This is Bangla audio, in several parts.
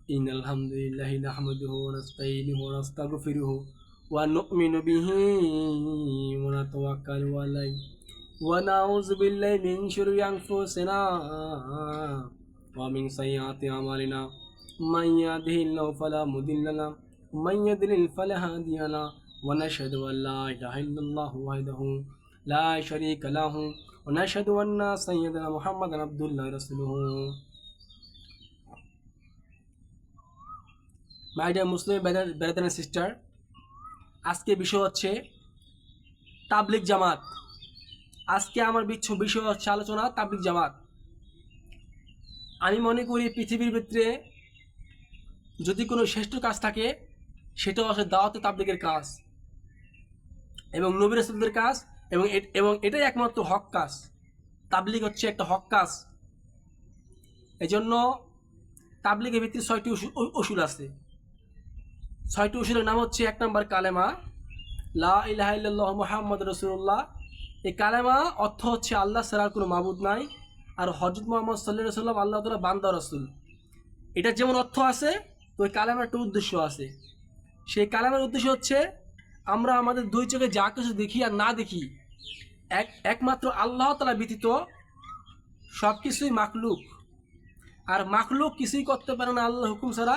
ইন্নাল হামদুলিল্লাহি নাহমাদুহু ওয়া নাস্তাঈনুহু ওয়া নাস্তাগফিরুহু ওয়া নু'মিনু বিহি ওয়া নাতাওয়াক্কালু আলাইহি ওয়া নাউযু বিল্লাহি মিন শুরুরি আনফুসিনা ওয়া মিন সাইয়্যাতি আমালিনা মান ইয়াহদিহিল্লাহু ফালা মুদিল্লা লাহু ওয়া মান ইউদ্লিল ফালা হাদিয়া লাহু ওয়া নাশহাদু আন লা ইলাহা ইল্লাল্লাহু ওয়াহদাহু লা শারীকা লাহু ওয়া নাশহাদু আন্না সাইয়্যিদানা মুহাম্মাদান আবদুল্লাহি ওয়া রাসূলুহু। My dear Muslim brother and sister, আজকে বিষয় হচ্ছে তাবলিগ জামাত। আজকে আমার বিষয় হচ্ছে আলোচনা তাবলিগ জামাত। আমি মনে করি পৃথিবীর ভিতরে যদি কোনো শ্রেষ্ঠ কাজ থাকে সেটা হচ্ছে দাওয়াতে তাবলিগের কাজ এবং নবী রাসূলদের কাজ, এবং এটাই একমাত্র হক কাজ। তাবলিগ হচ্ছে একটা হক কাজ। এজন্য তাবলিগের ভিতরে 6টি উসুল আছে। 6টি উসুলের নাম হচ্ছে: 1 নম্বর কালেমা, লা ইলাহা ইল্লাল্লাহ মুহাম্মাদুর রাসূলুল্লাহ। এই কালেমা অর্থ হচ্ছে আল্লাহ ছাড়া কোনো মাবুদ নাই, আর হযরত মুহাম্মদ সাল্লাল্লাহু আলাইহি ওয়াসাল্লাম আল্লাহ তাআলার বান্দা রাসূল। এটা যেমন অর্থ আছে, তো এই কালেমার একটা উদ্দেশ্য আছে। সেই কালেমার উদ্দেশ্য হচ্ছে আমরা আমাদের দুই চোখে যা কিছু দেখি আর না দেখি, একমাত্র আল্লাহ তাআলা ব্যতীত সব কিছুই মাখলুক, আর মাখলুক কিছুই করতে পারে না আল্লাহ হুকুম ছাড়া।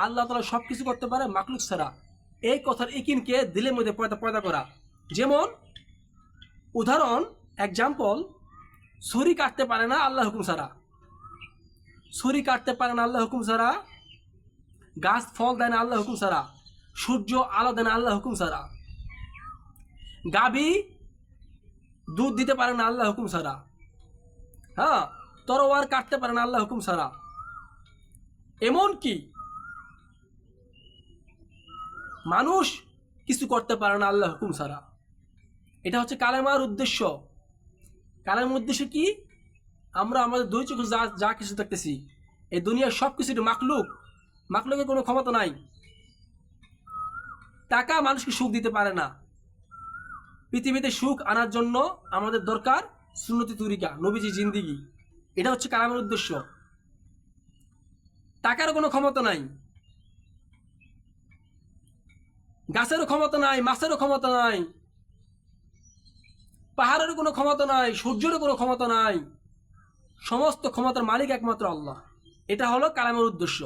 আল্লাহ তাআলা সব কিছু করতে পারে মাখলুক ছাড়া। এই কথার ইকিনকে দিলের মধ্যে পয়দা করা। যেমন উদাহরণ, এক্সাম্পল, ছুরি কাটতে পারে না আল্লাহ হুকুম ছাড়া। ছুরি কাটতে পারে না আল্লাহ হুকুম ছাড়া। গাছ ফল দেয় না আল্লাহ হুকুম ছাড়া। সূর্য আলো দেয় না আল্লাহ হুকুম ছাড়া। গাভী দুধ দিতে পারে না আল্লাহ হুকুম ছাড়া। হ্যাঁ, তরোয়ার কাটতে পারে না আল্লাহ হুকুম ছাড়া। এমনকি মানুষ কিছু করতে পারে না আল্লাহ হুকুম ছাড়া। এটা হচ্ছে কালেমার উদ্দেশ্য। কালেমার উদ্দেশ্য কি? আমরা আমাদের দুই চোখে যা কিছু দেখতেছি, এই দুনিয়ার সব কিছু মাখলুকের কোনো ক্ষমতা নাই। টাকা মানুষকে সুখ দিতে পারে না। পৃথিবীতে সুখ আনার জন্য আমাদের দরকার সুন্নতি তরিকা, নবীজি জিন্দিগি। এটা হচ্ছে কালামের উদ্দেশ্য। টাকারও কোনো ক্ষমতা নাই, গাছেরও ক্ষমতা নাই, মাছেরও ক্ষমতা নাই, পাহাড়েরও কোনো ক্ষমতা নাই, সূর্যেরও কোনো ক্ষমতা নাই। সমস্ত ক্ষমতার মালিক একমাত্র আল্লাহ। এটা হলো কালামের উদ্দেশ্য।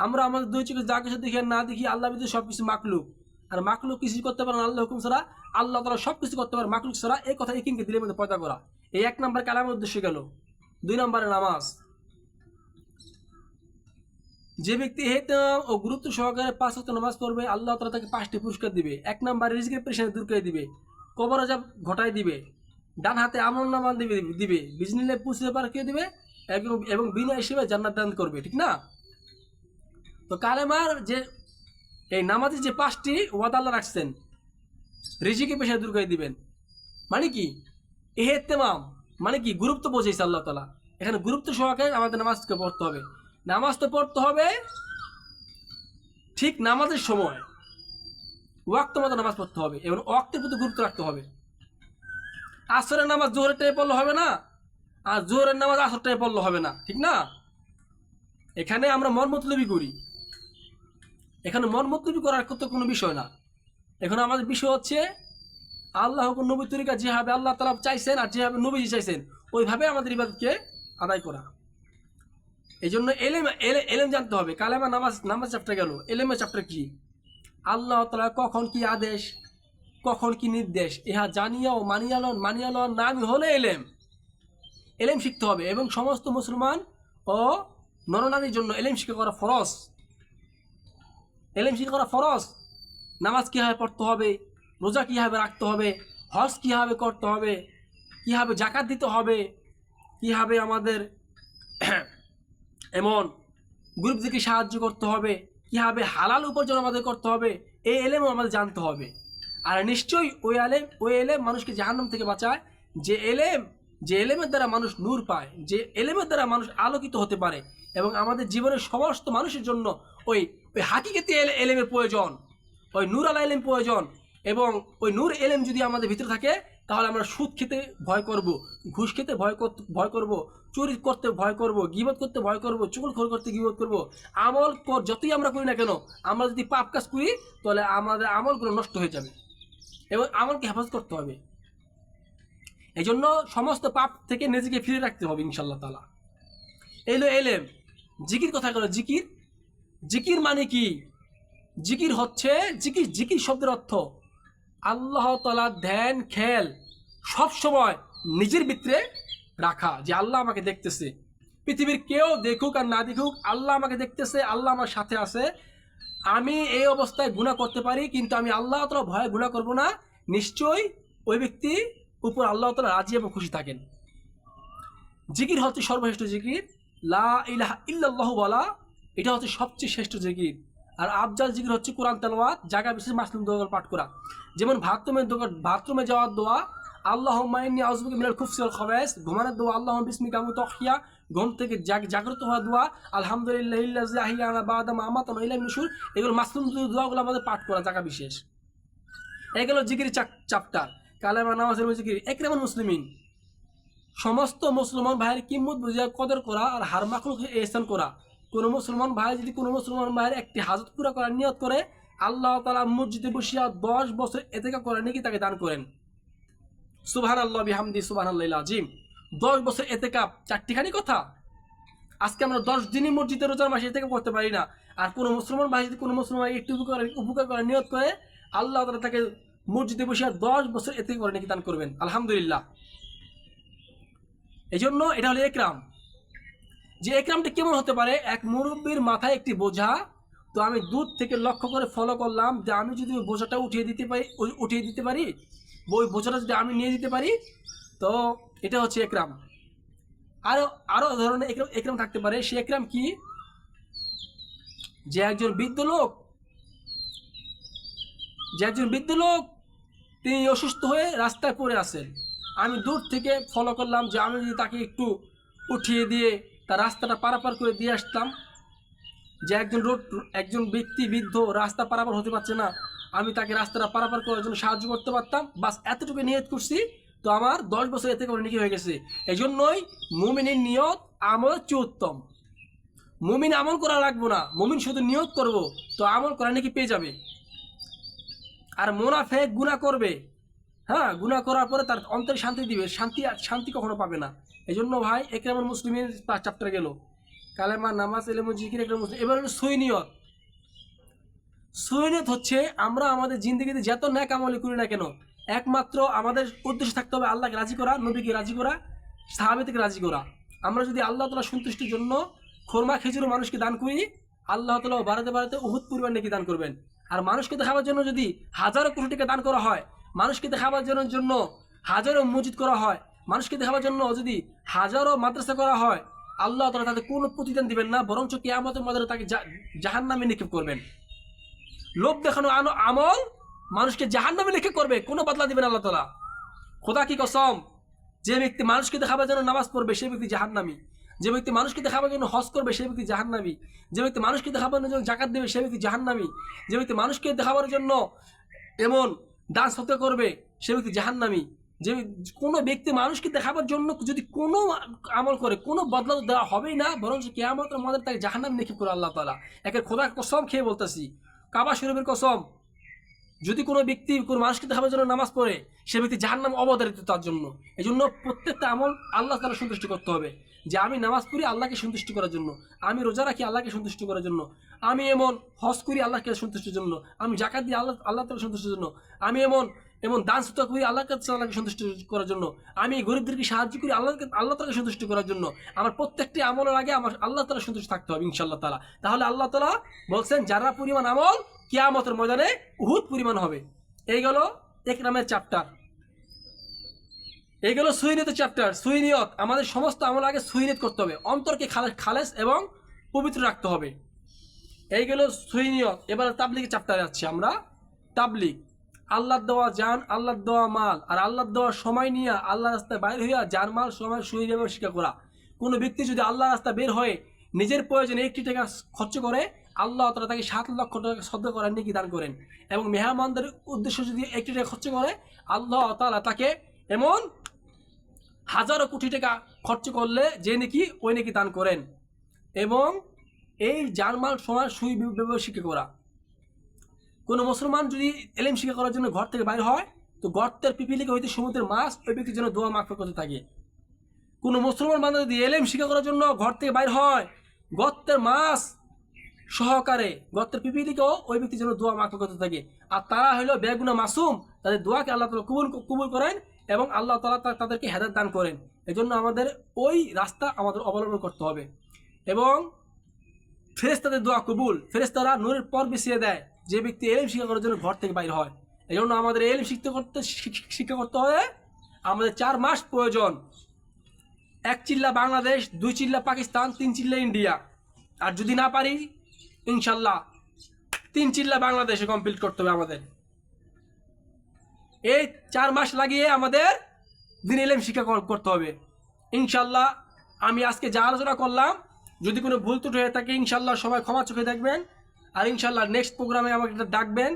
আমরা আমাদের দুই চোখে যা কিছু দেখি আর না দেখি, আল্লাহ ভিতরে সবকিছু মাখলুক, আর মাখলুক কিছু করতে পারে না আল্লাহ হুকুম ছাড়া। আল্লাহ তাআলা সবকিছু করতে পারে মাখলুক ছাড়া। এই কথা ইকিনকে দিলের মধ্যে পয়দা করা। এই 1 নম্বর কালামের উদ্দেশ্য গেল। 2 নম্বরে নামাজ। যে ব্যক্তি হেতাম ও গুরুত্ব সহকারে 5 ওয়াক্ত নামাজ পড়বে, আল্লাহ তাআলা তাকে 5টি পুরস্কার দিবে। 1 নম্বরে রিজিকের পেরেশানি দূর করে দিবে, কবর আযাব ঘটায় দিবে, ডান হাতে আমলনামা দিবে, বিজনিল্লাহ পুষে পার করে দিবে, এবং বিনা হিসেবে জান্নাত দান করবে। ঠিক না? তো কালেমার যে এই নামাজের যে 5টি ওয়াদা আল্লাহ রাখছেন, রিজিকের পেরেশানি দূর করে দিবেন, মানে কি? ইহতেমাম মানে কি? গুরুত্ব বোঝাইছে আল্লাহ তাআলা। এখানে গুরুত্ব সহকারে আমাদের নামাজকে পড়তে হবে। নামাজ তো পড়তে হবে ঠিক নামাজের সময়, ওয়াক্ত মতো নামাজ পড়তে হবে, এবং ওয়াক্তের প্রতি গুরুত্ব রাখতে হবে। আসরের নামাজ জোহরের টাইমে পড়লে হবে না, আর জোহরের নামাজ আসর টাইমে পড়লে হবে না। ঠিক না? এখানে আমরা মতলবি করি। এখানে মতলবি করার তো কোনো বিষয় না। এখন আমাদের বিষয় হচ্ছে আল্লাহ হুকুম নবী তরিকা, যেভাবে আল্লাহ তাআলা চাইছেন আর যেভাবে নবীজি চাইছেন ওইভাবে আমাদের ইবাদতকে আদায় করা। এই জন্য এলেম জানতে হবে। কালেমা নামাজ চ্যাপ্টার গেল। এলেমের চ্যাপ্টার কি? আল্লাহ তাআলা কখন কি আদেশ, কখন কি নির্দেশ, ইহা জানিয়া ও মানিয়া লওয়ার নামই হলো এলেম। এলেম শিখতে হবে, এবং সমস্ত মুসলমান ও নরনারীর জন্য এলেম শিক্ষা করা ফরজ। এলেম শিক্ষা করা ফরজ। নামাজ কীভাবে পড়তে হবে, রোজা কীভাবে রাখতে হবে, হজ কীভাবে করতে হবে, কীভাবে জাকাত দিতে হবে, কীভাবে আমাদের এমন গ্রুপদেরকে সাহায্য করতে হবে, কীভাবে হালাল উপার্জন আমাদের করতে হবে, এই এলেমও আমাদের জানতে হবে। আর নিশ্চয়ই ওই এলেম মানুষকে জাহান্নাম থেকে বাঁচায়। যে এলেমের দ্বারা মানুষ নূর পায়, যে এলেমের দ্বারা মানুষ আলোকিত হতে পারে, এবং আমাদের জীবনের সমস্ত মানুষের জন্য ওই হাকিকতি এলেমের প্রয়োজন, ওই নূর আলা এলেম প্রয়োজন। এবং ওই নূর এলেম যদি আমাদের ভিতরে থাকে, তাহলে আমরা সুদ খেতে ভয় করব, ঘুষ খেতে ভয় করব, চুরি করতে ভয় করব, গীবত করতে ভয় করব, চুগলখড়ি করতে গীবত করব। আমল যতই আমরা করি না কেন, আমরা যদি পাপ কাজ করি তাহলে আমাদের আমলগুলো নষ্ট হয়ে যাবে এবং আমলকে হেফাজত করতে হবে। এই জন্য সমস্ত পাপ থেকে নিজেকে ফিরে রাখতে হবে ইনশাআল্লাহ তাআলা। এলো এলেম, জিকির কথা বলো। জিকির, জিকির মানে কি? জিকির হচ্ছে, জিকির শব্দের অর্থ আল্লাহ তাআলার ধ্যান খেয়াল সব সময় নিজের ভিতরে রাখা, যে আল্লাহ আমাকে দেখতেছে, পৃথিবীর কেউ দেখুক আর না দেখুক আল্লাহ আমাকে দেখতেছে, আল্লাহ আমার সাথে আছে। আমি এই অবস্থায় গুনাহ করতে পারি কিন্তু আমি আল্লাহ তাআলা ভয়ে গুনাহ করব না, নিশ্চয়ই ওই ব্যক্তি উপর আল্লাহ তাআলা রাজি এবং খুশি থাকেন। জিকির হচ্ছে সর্বশ্রেষ্ঠ জিকির, লা ইলাহা ইল্লাল্লাহু বলা, এটা হচ্ছে সবচেয়ে শ্রেষ্ঠ জিকির। আর আফজাল জিকির হচ্ছে কোরআন তেলাওয়াত, জায়গা বিশেষ মাসলুম দোয়া পাঠ করা। যেমন বাথরুমে যাওয়ার দোয়া, আল্লাহুম্মা ইন্নী আউযুবিকা মিনাল খুবসি ওয়াল খাবায়েস, ঘুমানোর দোয়া আল্লাহুম্মা বিসমিকা আমুতু ওয়া আহইয়া, ঘুম থেকে জাগ্রত হওয়ার দোয়া আলহামদুলিল্লাহিল্লাযী আহইয়ানা বা'দা মা আমাতানা ওয়া ইলাইহিন নুশুর। এগুলো মাসলুম দোয়াগুলো আমাদের পাঠ করা জায়গা বিশেষ। এগুলো জিকির চ্যাপ্টার। কালেমা, নামাজের জিকির। ইকরামুল মুসলিমিন, সমস্ত মুসলমান ভাইয়ের কিম্মত বুঝিয়া কদর করা আর হার মাখলুককে ইহসান করা। কোনো মুসলমান ভাই যদি কোনো মুসলমান ভাইয়ের একটি হাজত পুরা করার নিয়ত করে, আল্লাহ তাআলা মসজিদে বসিয়া 10 বছর এতেকাফ করার নেকি তাকে দান করেন। সুবহানাল্লাহ বিহামদি সুবহানাল্লাহিল আযীম। 10 বছর এতেকাফ চারটিখানি কথা। আজকে আমরা 10 দিনই মসজিদে রোজার মাসে এতেকাফ করতে পারি না। আর কোনো মুসলমান ভাই যদি কোনো মুসলমান একটু উপকার করার নিয়ত করে, আল্লাহ তাআলা তাকে মসজিদে বসিয়া 10 বছর এতেকাফ করার নেকি দান করবেন। আলহামদুলিল্লাহ। এই জন্য এটা হলো একরাম। যে একরামটা কেমন হতে পারে? এক মুরব্বীর মাথায় একটি বোঝা, তো আমি দূর থেকে লক্ষ্য করে ফলো করলাম যে আমি যদি ওই বোঝাটা উঠিয়ে দিতে পারি, ওই বোঝাটা যদি আমি নিয়ে দিতে পারি, তো এটা হচ্ছে একরাম। আরো ধরনের একরাম থাকতে পারে। সে একরাম কি? যে একজন বৃদ্ধ লোক তিনি অসুস্থ হয়ে রাস্তায় পড়ে আছেন, আমি দূর থেকে ফলো করলাম যে আমি যদি তাকে একটু উঠিয়ে দিয়ে তার রাস্তাটা পারাপার করে দিয়ে আসতাম, যে একজন ব্যক্তি বৃদ্ধ রাস্তা পারাপার হতে পারছে না, আমি তাকে রাস্তাটা পারাপার করার জন্য সাহায্য করতে পারতাম, বাস এতটুকু নিয়ত করছি, তো আমার 10 বছর এতে করে নেকি হয়ে গেছে। এই জন্যই মুমিনের নিয়ত আমল চেয়ে উত্তম। মুমিন আমল করা লাগবো না, মুমিন শুধু নিয়ত করব, তো আমল করা নাকি পেয়ে যাবে। আর মুনাফিক গুনাহ করবে, হ্যাঁ, গুনাহ করার পরে তার অন্তরে শান্তি দিবে, শান্তি কখনো পাবে না। এই জন্য ভাই ইকরামুল মুসলিমিন চ্যাপ্টার গেল, কালেমা, নামাজ, ইলম, জিকির, ইকরামুল মুসলিম। এবার হলো সৈনিয়ত। সৈনিয়ত হচ্ছে আমরা আমাদের জিন্দগিতে যত নেক আমল করি না কেন, একমাত্র আমাদের উদ্দেশ্য থাকতে হবে আল্লাহকে রাজি করা, নবীকে রাজি করা, সাহাবীদেরকে রাজি করা। আমরা যদি আল্লাহ তাআলা সন্তুষ্টির জন্য খোরমা খেজুর মানুষকে দান করি, আল্লাহ তাআলা বাড়াতে উহুদ পরিমাণ নেকি দান করবেন। আর মানুষকে দেখাবার জন্য যদি হাজারো কোটি টাকা দান করা হয়, মানুষকে দেখাবার জন্য হাজারো মসজিদ করা হয়, মানুষকে দেখাবার জন্য যদি হাজারো মাদ্রাসা করা হয়, আল্লাহ তাআলা তাদের কোনো প্রতিদান দিবেন না, বরঞ্চ কিয়ামতের ময়দানে তাকে জাহান্নামে নিক্ষেপ করবেন। লোভ দেখানো আমল মানুষকে জাহান্নামে নিক্ষেপ করবে, কোনো বদলা দিবেন আল্লাহ তাআলা। খোদা কি কসম, যে ব্যক্তি মানুষকে দেখাবার জন্য নামাজ পড়বে সে ব্যক্তি জাহান্নামী, যে ব্যক্তি মানুষকে দেখাবার জন্য হজ করবে সে ব্যক্তি জাহান্নামী, যে ব্যক্তি মানুষকে দেখাবার জন্য যাকাত দেবে সে ব্যক্তি জাহান্নামী, যে ব্যক্তি মানুষকে দেখাবার জন্য এমন দান সৎকার করবে সে ব্যক্তি জাহান্নামী। যে কোনো ব্যক্তি মানুষকে দেখাবার জন্য যদি কোনো আমল করে, কোনো বদলা দেওয়া হবেই না, বরং কিয়ামতের মধ্যে তাকে জাহান্নামে নিক্ষেপ করে আল্লাহ তাআলা। একে খোদার কসম খেয়ে বলতেছি, কাবা শরীফের কসম, যদি কোনো ব্যক্তি কোনো মানুষকে দেখাবার জন্য নামাজ পড়ে সে ব্যক্তি জাহান্নাম অবধারিত তার জন্য। এই জন্য প্রত্যেকটা আমল আল্লাহ তাআলা সন্তুষ্ট করতে হবে, যে আমি নামাজ পড়ি আল্লাহকে সন্তুষ্ট করার জন্য, আমি রোজা রাখি আল্লাহকে সন্তুষ্ট করার জন্য, আমি এমন হজ করি আল্লাহকে সন্তুষ্টির জন্য, আমি যাকাত দিই আল্লাহ তাআলা সন্তুষ্টির জন্য, আমি এমন দান সৎকা করি আল্লাহকে সন্তুষ্ট করার জন্য, আমি গরিবদেরকে সাহায্য করি আল্লাহ তাআলাকে সন্তুষ্ট করার জন্য। আমার প্রত্যেকটি আমলের আগে আমার আল্লাহ তাআলা সন্তুষ্ট থাকতে হবে ইনশাআল্লাহ তাআলা। তাহলে আল্লাহ তাআলা বলছেন যারা পরিমাণ আমল কিয়ামতের ময়দানে উহুদ পরিমাণ হবে। এই গেল ইকরামের চ্যাপ্টার, এই গেল সুইনিয়তের চ্যাপ্টার। সুইনিয়ত, আমাদের সমস্ত আমল আগে সুইনিয়ত করতে হবে, অন্তরকে খালেস এবং পবিত্র রাখতে হবে। এই গেল সুইনিয়ত। এবার তাবলিগের চ্যাপ্টারে যাচ্ছি আমরা। তাবলিগ, আল্লাহর দেওয়া জান, আল্লাহর দেওয়া মাল আর আল্লাহর দেওয়া সময় নিয়ে আল্লাহ রাস্তায় বাইর হইয়া জান মাল সময় সুইন এবং শিক্ষা করা। কোনো ব্যক্তি যদি আল্লাহ রাস্তায় বের হয়ে নিজের প্রয়োজনে 1টি টাকা খরচ করে, আল্লাহ তাআলা তাকে 7 লক্ষ টাকা সদকা করার নেকি দান করেন। এবং মেহমানদের উদ্দেশ্য যদি 1টি টাকা খরচ করে, আল্লাহ তাআলা তাকে এমন হাজারো কোটি টাকা খরচ করলে যে নাকি ওই নাকি দান করেন। এবং এই জানমাল সময় সুই ব্যবহার শিক্ষা করা। কোনো মুসলমান যদি এলেম শিক্ষা করার জন্য ঘর থেকে বাইর হয়, তো গর্তের পিপিলিকা হইতে সমুদ্রের মাছ ওই ব্যক্তির জন্য দোয়া মাগফিরাত করতে থাকে। কোনো মুসলমান বান্দা যদি এলেম শিক্ষা করার জন্য ঘর থেকে বাইর হয়, গর্তের মাছ সহকারে গর্তের পিপিলিকাও ওই ব্যক্তির জন্য দোয়া মাগফিরাত করতে থাকে। আর তারা হলো বেগুনা মাসুম, তাদের দোয়াকে আল্লাহ তাআলা কবুল করেন এবং আল্লাহ তাআলা তাদেরকে হেদায়েত দান করেন। এজন্য আমাদের ওই রাস্তা আমাদের অবলম্বন করতে হবে। এবং ফেরেশতাদের দোয়া কবুল, ফেরেশতারা নূরের পর বিছিয়ে দেয় যে ব্যক্তি এলিম শিক্ষা করার জন্য ঘর থেকে বাইর হয়। এই জন্য আমাদের এলিম শিক্ষা করতে হবে আমাদের 4 মাস প্রয়োজন। 1 চিল্লা বাংলাদেশ, 2 চিল্লা পাকিস্তান, 3 চিল্লা ইন্ডিয়া। আর যদি না পারি ইনশাল্লাহ 3 চিল্লা বাংলাদেশে কমপ্লিট করতে হবে আমাদের। এই 4 মাস লাগিয়ে আমাদের দিন এলিম শিক্ষা করতে হবে ইনশাল্লাহ। আমি আজকে যা আলোচনা করলাম, যদি কোনো ভুল ত্রুটি হয়ে থাকে ইনশাল্লাহ সবাই ক্ষমা চোখে দেখবেন। আর ইনশাল্লাহ নেক্সট প্রোগ্রামে আমাকে একটা ডাকবেন।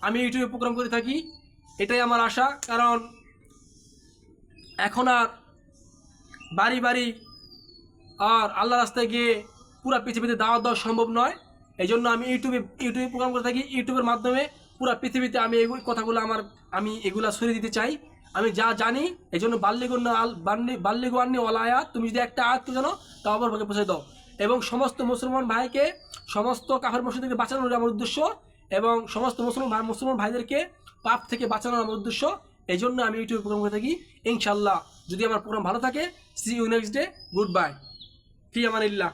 আমি ইউটিউবে প্রোগ্রাম করে থাকি, এটাই আমার আশা। কারণ এখন আর বাড়ি বাড়ি আর আল্লাহ রাস্তায় গিয়ে পুরো পৃথিবীতে দাওয়াত দেওয়া সম্ভব নয়। এই জন্য আমি ইউটিউবে প্রোগ্রাম করে থাকি। ইউটিউবের মাধ্যমে পুরো পৃথিবীতে আমি এই কথাগুলো আমি এগুলা ছড়িয়ে দিতে চাই। আমি যা জানি এই জন্য বাল্লিগু আন্নি ওয়াল আয়াত, তুমি যদি একটা আয়াতকে জানো তা অপরভাগে পৌঁছে দাও। এবং সমস্ত মুসলমান ভাইকে সমস্ত কাফের মুশরিক থেকে বাঁচানোর আমার উদ্দেশ্য, এবং সমস্ত মুসলমান ভাইদেরকে পাপ থেকে বাঁচানোর আমার উদ্দেশ্য। এই জন্য আমি ইউটিউবে প্রোগ্রাম করে থাকি ইনশাল্লাহ। যদি আমার প্রোগ্রাম ভালো থাকে, see you next day, good bye, ফি আমানিল্লাহ।